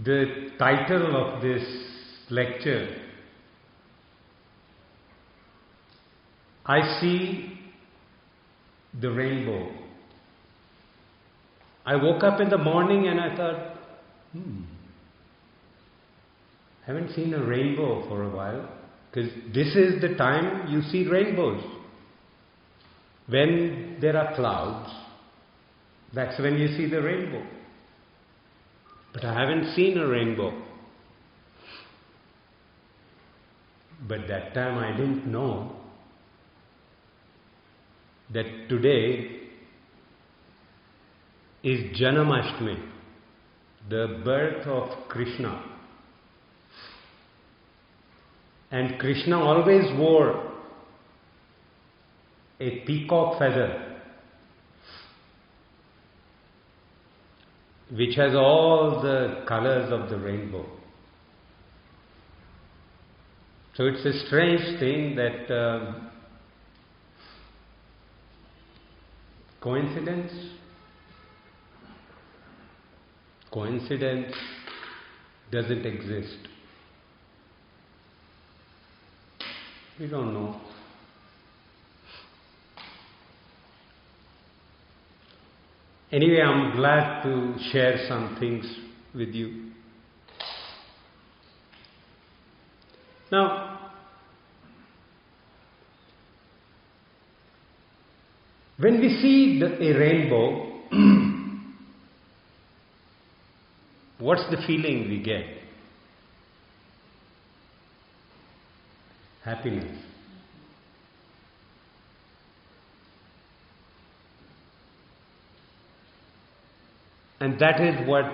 The title of this lecture, I see the rainbow. I woke up in the morning and I thought, haven't seen a rainbow for a while, because this is the time you see rainbows. When there are clouds, that's when you see the rainbow. But I haven't seen a rainbow. But that time I didn't know that today is Janamashtami, the birth of Krishna. And Krishna always wore a peacock feather, which has all the colors of the rainbow. So it's a strange thing that coincidence doesn't exist. We don't know. Anyway, I'm glad to share some things with you. Now, when we see a rainbow, what's the feeling we get? Happiness. And that is what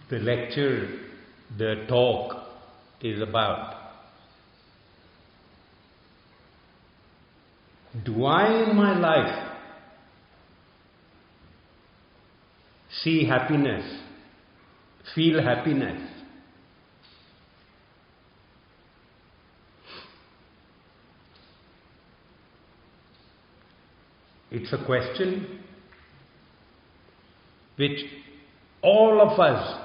the lecture, the talk is about. Do I in my life see happiness, feel happiness? It's a question which all of us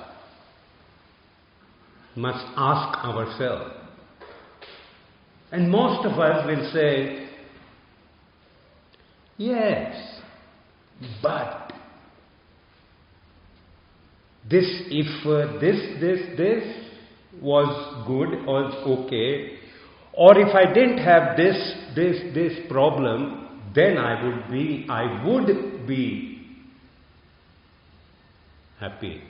must ask ourselves. And most of us will say, yes, but this was good or okay, or if I didn't have this problem, then I would be happy.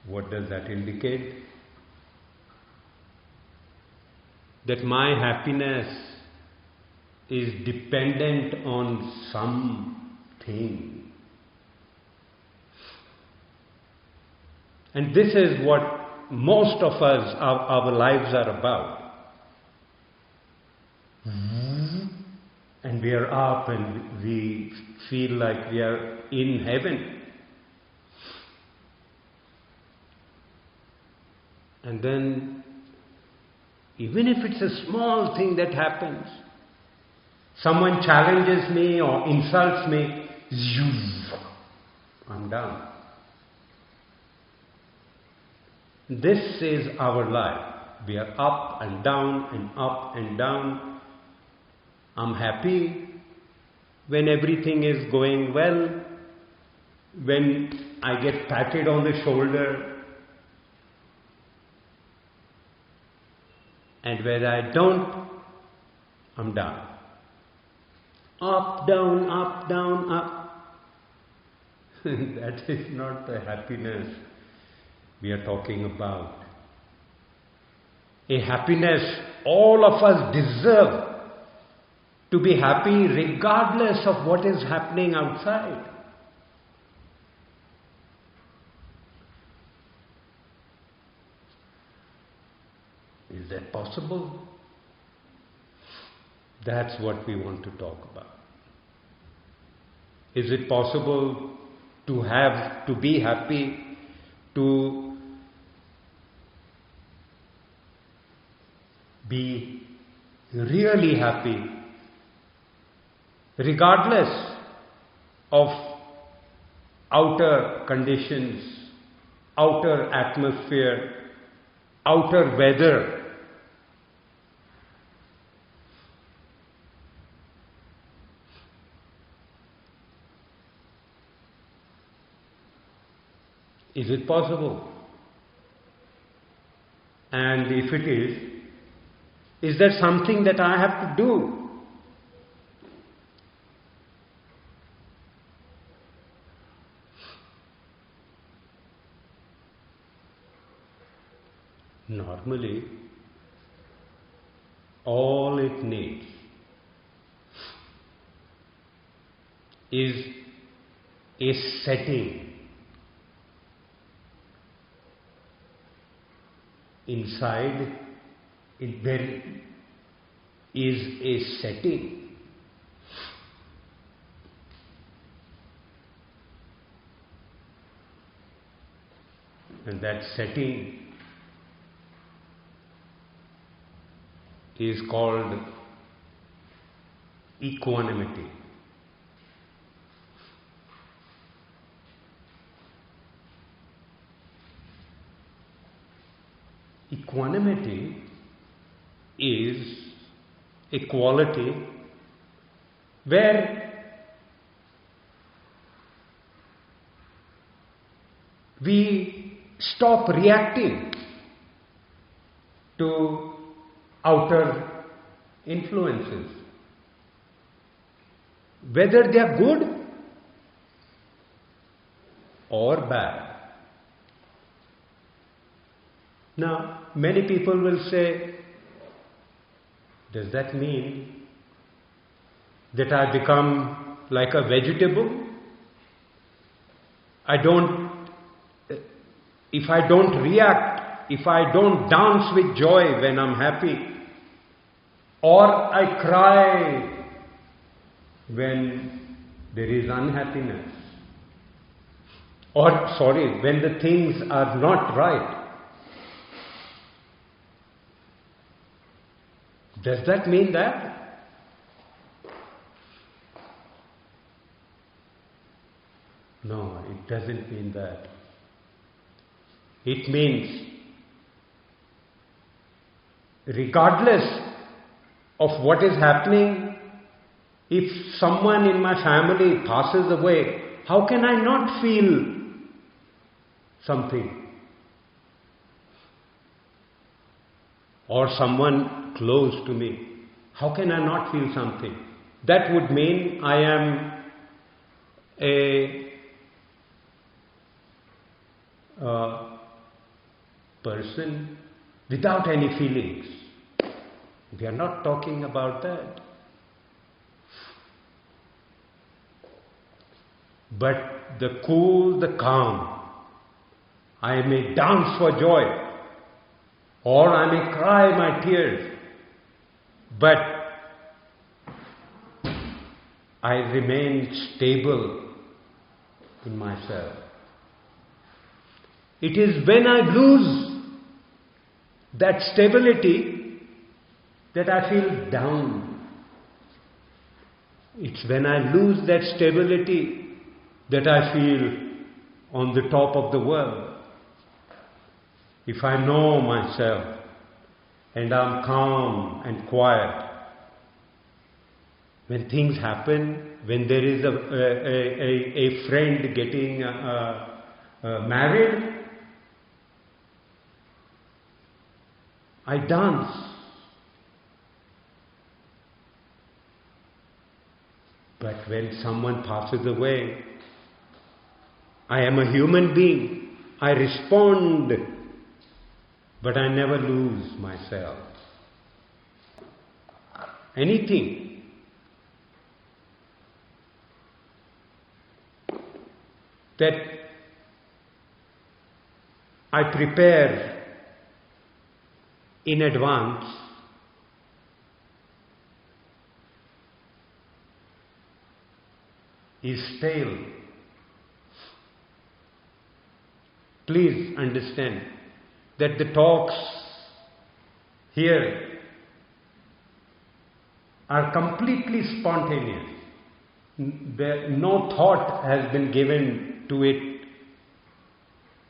What does that indicate? That my happiness is dependent on something. And this is what most of us, our lives are about. And we are up and we feel like we are in heaven. And then, even if it's a small thing that happens, someone challenges me or insults me, I'm down. This is our life. We are up and down and up and down. I'm happy when everything is going well, when I get patted on the shoulder, and when I don't, I'm down. Up, down, up, down, up. That is not the happiness we are talking about. A happiness all of us deserve to be happy regardless of what is happening outside. Is that possible? That's what we want to talk about. Is it possible to be happy, to be really happy, regardless of outer conditions, outer atmosphere, outer weather. Is it possible? And if it is there something that I have to do? Normally, all it needs is a setting. Inside there is a setting. And that setting is called equanimity. Equanimity is a quality where we stop reacting to outer influences, whether they are good or bad. Now, many people will say, does that mean that I become like a vegetable? If I don't react, if I don't dance with joy when I'm happy, or I cry when there is unhappiness, when the things are not right, does that mean that? No, it doesn't mean that. It means, regardless of what is happening, if someone in my family passes away, how can I not feel something? Or someone close to me, how can I not feel something? That would mean I am a person without any feelings. We are not talking about that. But the cool, the calm, I may dance for joy, or I may cry my tears, but I remain stable in myself. It is when I lose that stability that I feel down. It's when I lose that stability that I feel on the top of the world. If I know myself and I'm calm and quiet, when things happen, when there is a friend getting married, I dance. But when someone passes away, I am a human being. I respond, but I never lose myself. Anything that I prepare in advance is stale. Please understand that the talks here are completely spontaneous. No thought has been given to it.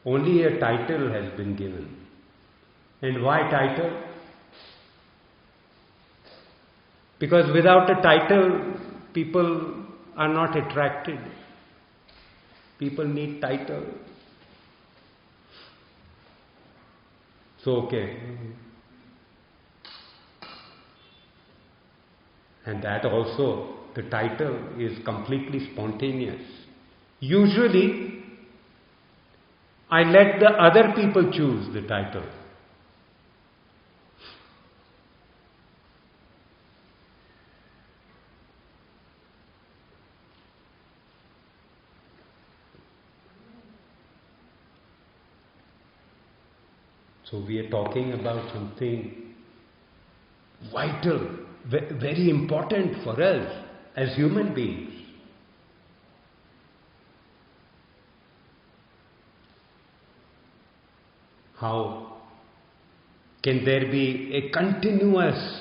Only a title has been given. And why title? Because without a title, people are not attracted. People need title. So, okay. And that also, the title is completely spontaneous. Usually, I let the other people choose the title. So we are talking about something vital, very important for us as human beings. How can there be a continuity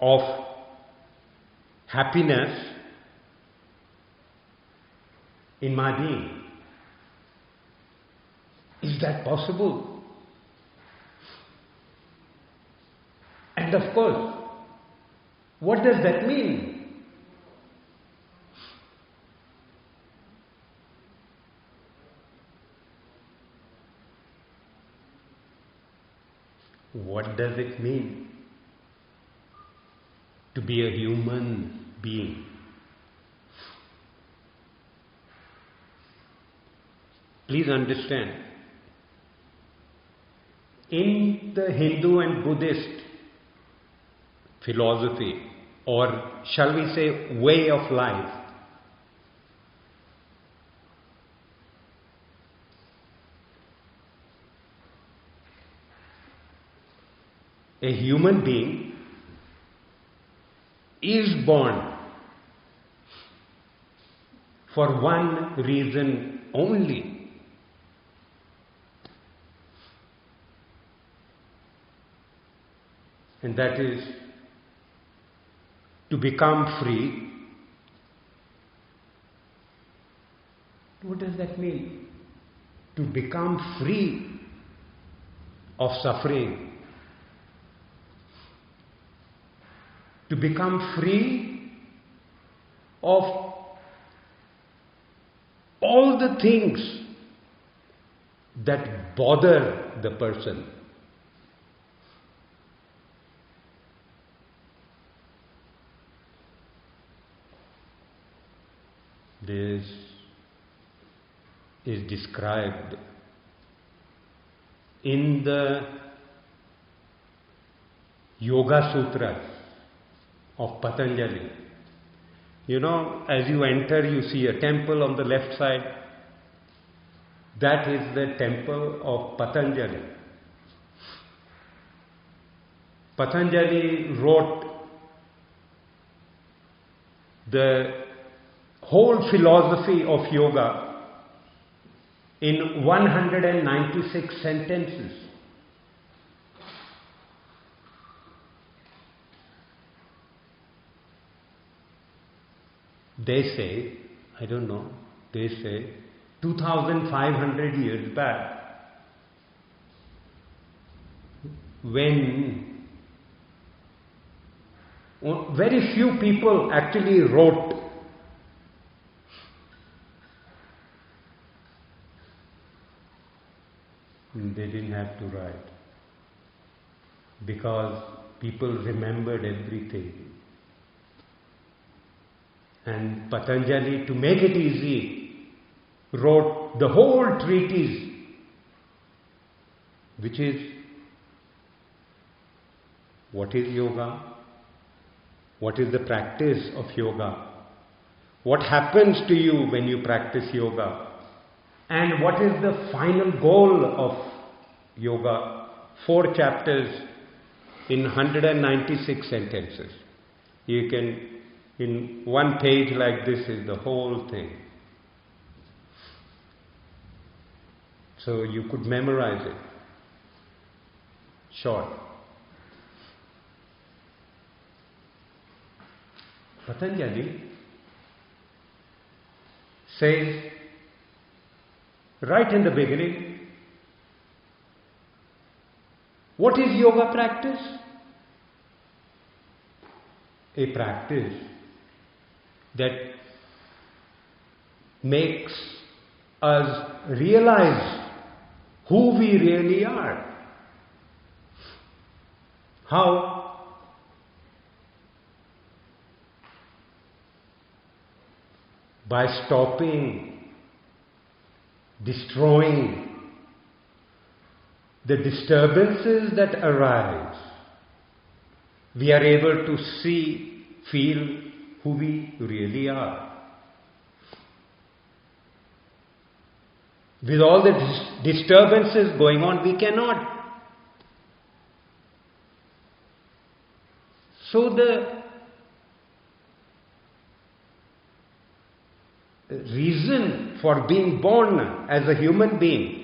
of happiness in my being? Is that possible? And of course, what does that mean? What does it mean to be a human being? Please understand, in the Hindu and Buddhist philosophy, or shall we say way of life, a human being is born for one reason only. And that is to become free. What does that mean? To become free of suffering. To become free of all the things that bother the person. This is described in the Yoga Sutras of Patanjali. You know, as you enter, you see a temple on the left side. That is the temple of Patanjali. Patanjali wrote the whole philosophy of yoga in 196 sentences. They say, I don't know, they say 2500 years back, when very few people actually wrote. They didn't have to write because people remembered everything. And Patanjali, to make it easy, wrote the whole treatise, which is what is yoga, what is the practice of yoga, what happens to you when you practice yoga, and what is the final goal of yoga. 4 chapters in 196 sentences. You can, in one page like this is the whole thing. So you could memorize it. Short. Patanjali says right in the beginning, what is yoga practice? A practice that makes us realize who we really are. How? By stopping, destroying the disturbances that arise. We are able to see, feel who we really are. With all the disturbances going on, we cannot. So the reason for being born as a human being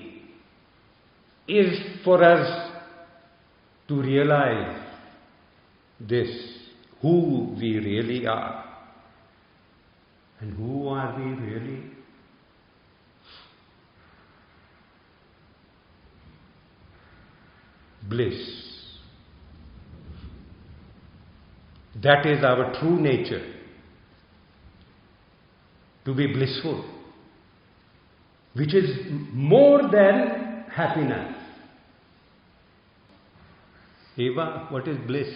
is for us to realize this, who we really are. And who are we really? Bliss. That is our true nature. To be blissful, which is more than happiness. Eva, what is bliss?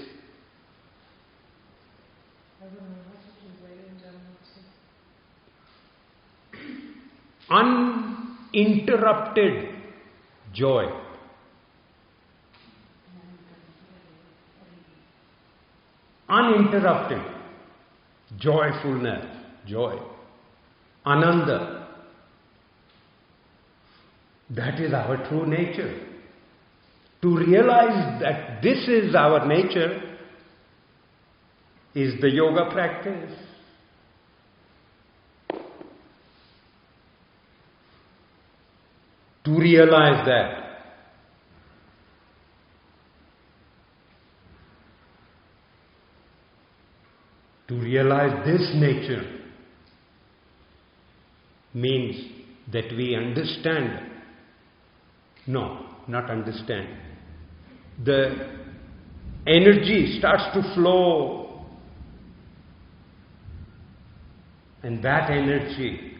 I don't know how to translate in German. Uninterrupted joy. Uninterrupted joyfulness, joy. Ananda. That is our true nature. To realize that this is our nature is the yoga practice. To realize that. To realize this nature means that we understand. No, not understand. The energy starts to flow, and that energy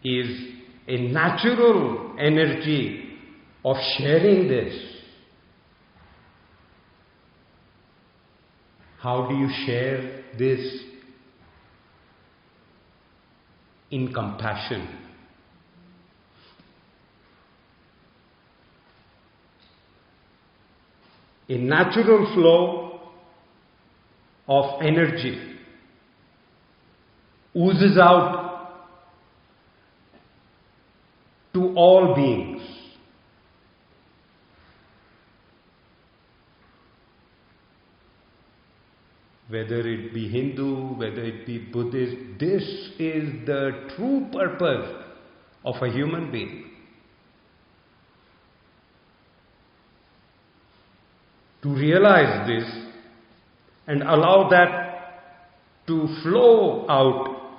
is a natural energy of sharing this. How do you share this? In compassion. A natural flow of energy oozes out to all beings. Whether it be Hindu, whether it be Buddhist, this is the true purpose of a human being. To realize this and allow that to flow out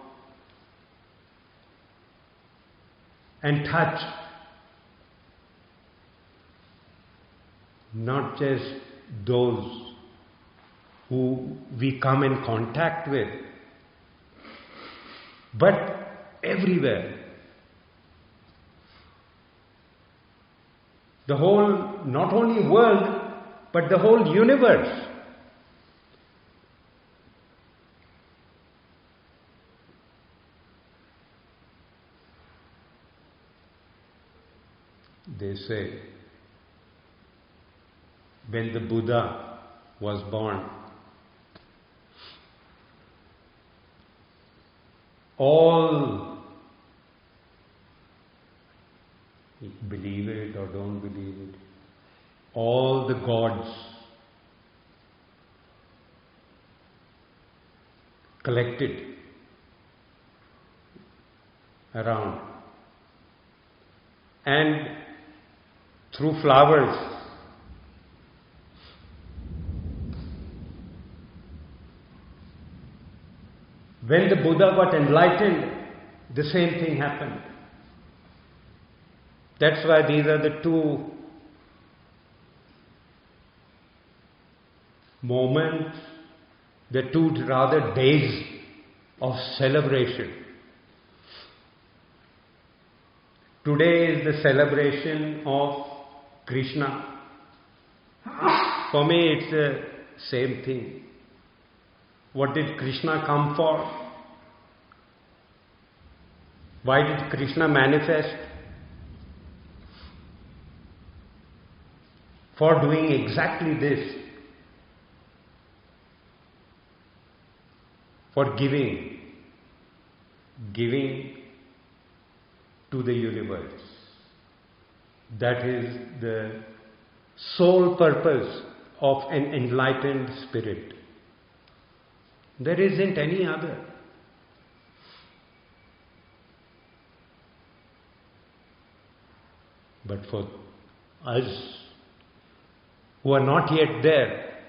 and touch not just those who we come in contact with, but everywhere. The whole, not only world, but the whole universe. They say, when the Buddha was born, all, believe it or don't believe it, all the gods collected around, and through flowers When the Buddha got enlightened, the same thing happened. That's why these are the two moments, the two rather days of celebration. Today is the celebration of Krishna. For me, it's the same thing. What did Krishna come for? Why did Krishna manifest? For doing exactly this. For giving to the universe. That is the sole purpose of an enlightened spirit. There isn't any other. But for us who are not yet there,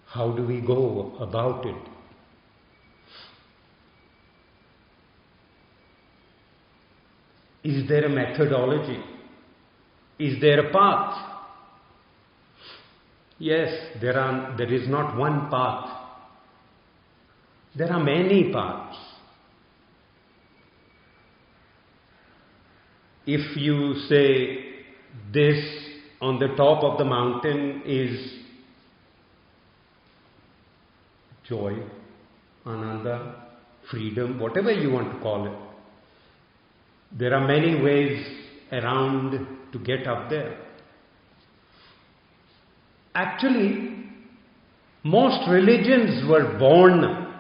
how do we go about it? Is there a methodology? Is there a path? Yes, there is not one path. There are many paths. If you say this on the top of the mountain is joy, ananda, freedom, whatever you want to call it, there are many ways around to get up there. Actually, most religions were born,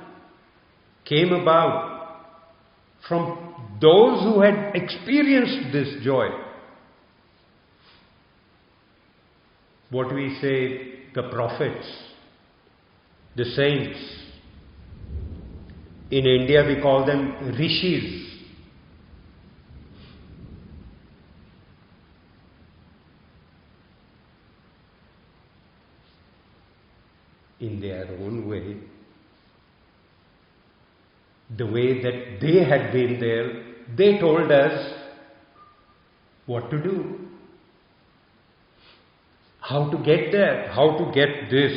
came about from those who had experienced this joy. What we say, the prophets, the saints. In India we call them rishis. In their own way, the way that they had been there, they told us what to do, how to get there, how to get this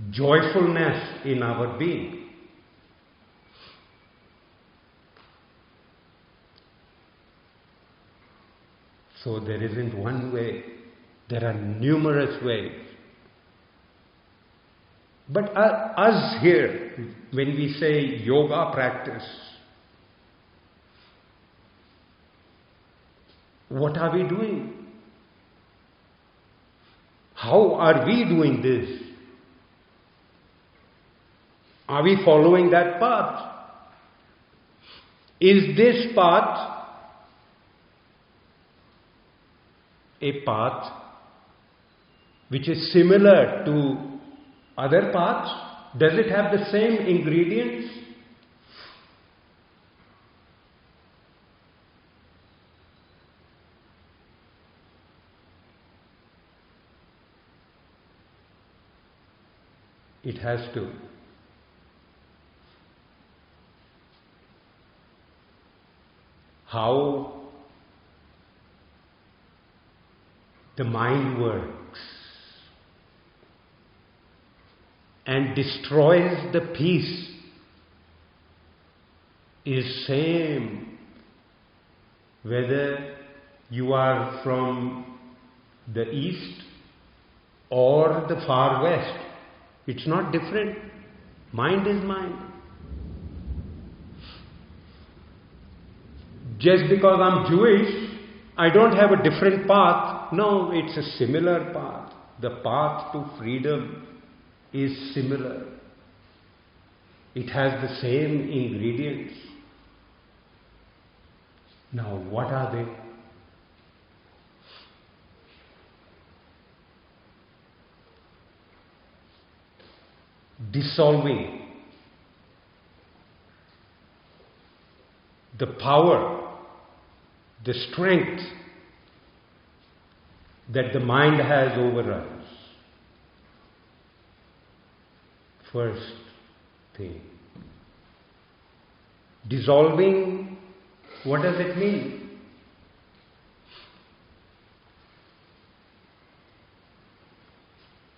joyfulness in our being. So there isn't one way, there are numerous ways. But us here, when we say yoga practice, what are we doing? How are we doing this? Are we following that path? Is this path a path which is similar to other paths? Does it have the same ingredients? It has to. How the mind works and destroys the peace is same whether you are from the east or the far west. It's not different. Mind is mind. Just because I'm Jewish, I don't have a different path. No, it's a similar path. The path to freedom is similar. It has the same ingredients. Now, what are they? Dissolving the power, the strength that the mind has over us. first thing. Dissolving, what does it mean?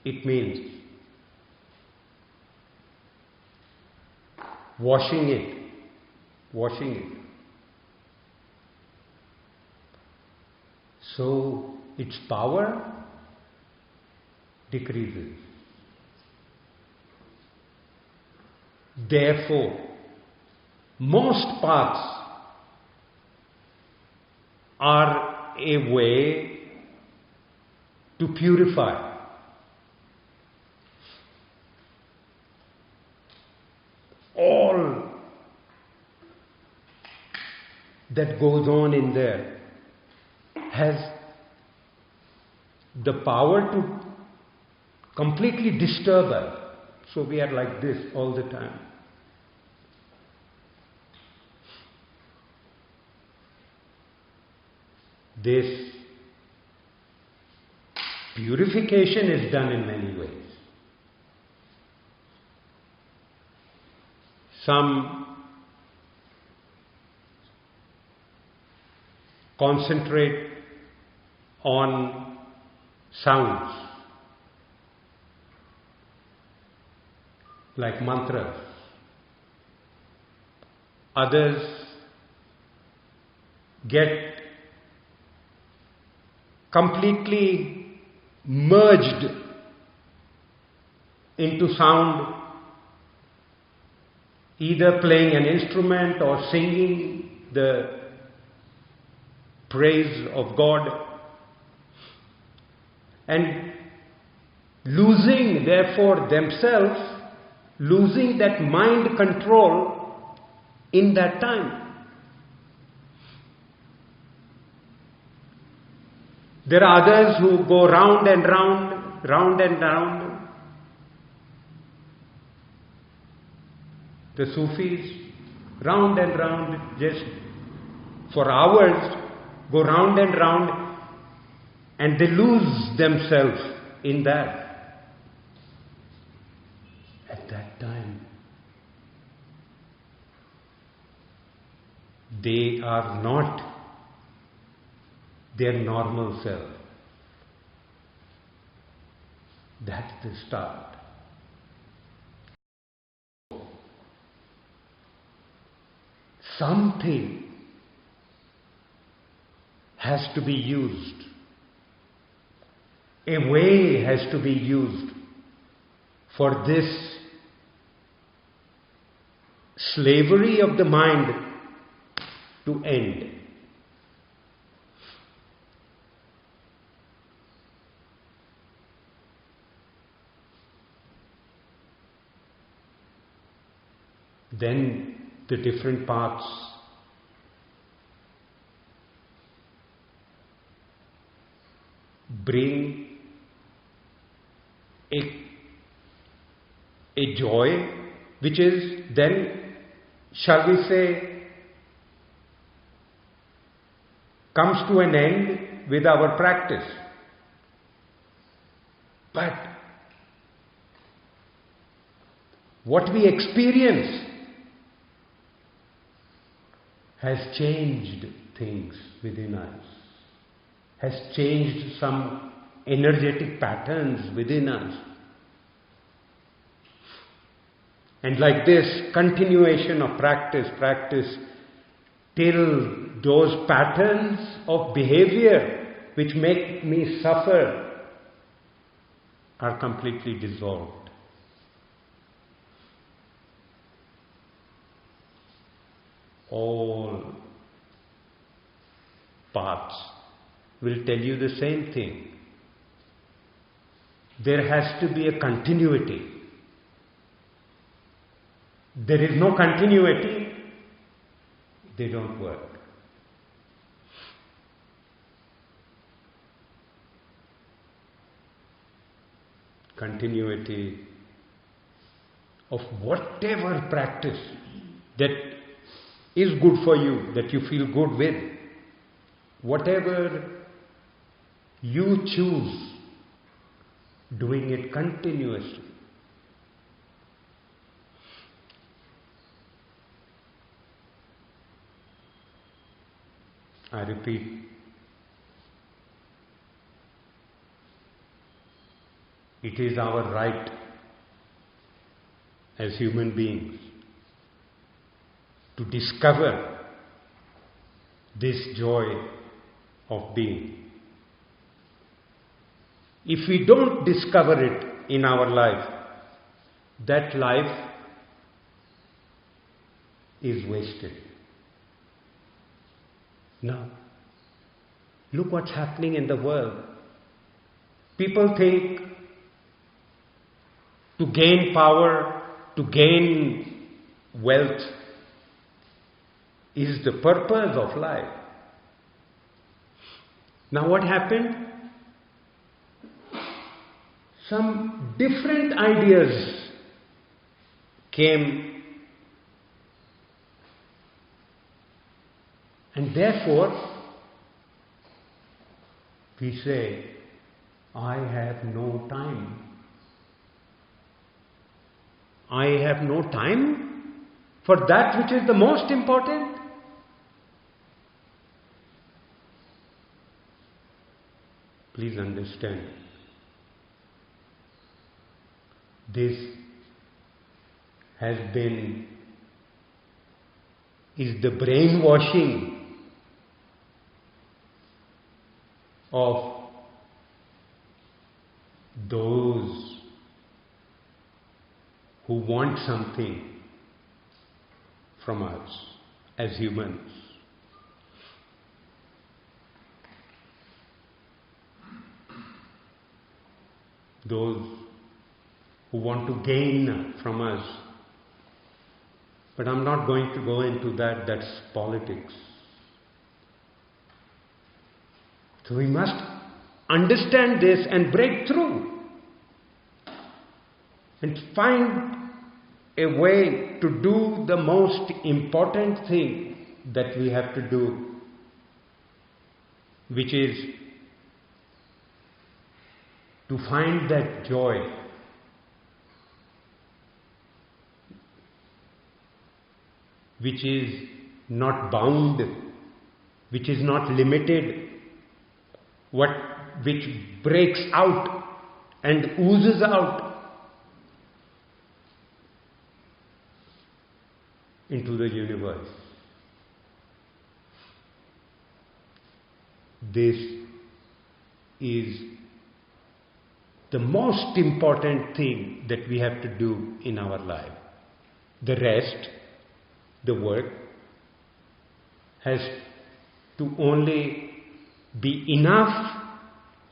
It means washing it. So its power decreases. Therefore, most paths are a way to purify. All that goes on in there has the power to completely disturb us. So we are like this all the time. This purification is done in many ways. Some concentrate on sounds, like mantras. Others get completely merged into sound, either playing an instrument or singing the praise of God, and losing therefore themselves, losing that mind control in that time. There are others who go round and round, round and round. The Sufis, round and round, just for hours, go round and round, and they lose themselves in that. At that time, they are not their normal self. That's the start. Something has to be used. A way has to be used for this slavery of the mind to end. Then the different paths bring a joy which is then, shall we say, comes to an end with our practice. But what we experience has changed things within us, has changed some energetic patterns within us. And like this, continuation of practice till those patterns of behavior which make me suffer are completely dissolved. All paths will tell you the same thing. There has to be a continuity. There is no continuity, they don't work. Continuity of whatever practice that is good for you, that you feel good with, whatever you choose, doing it continuously. I repeat, it is our right as human beings to discover this joy of being. If we don't discover it in our life, that life is wasted. Now, look what's happening in the world. People think to gain power, to gain wealth is the purpose of life. Now what happened? Some different ideas came, and therefore we say, I have no time. I have no time for that which is the most important. Please understand, this is the brainwashing of those who want something from us as humans. Those who want to gain from us. But I'm not going to go into that, that's politics. So we must understand this and break through and find a way to do the most important thing that we have to do, which is to find that joy which is not bound, which is not limited, which breaks out and oozes out into the universe. This is the most important thing that we have to do in our life. The rest, the work, has to only be enough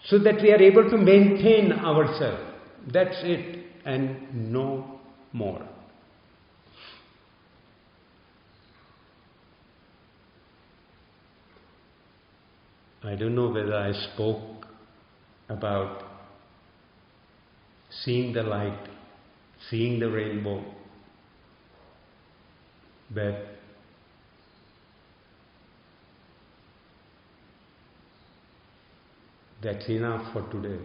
so that we are able to maintain ourselves. That's it, and no more. I don't know whether I spoke about seeing the light, seeing the rainbow, but that's enough for today.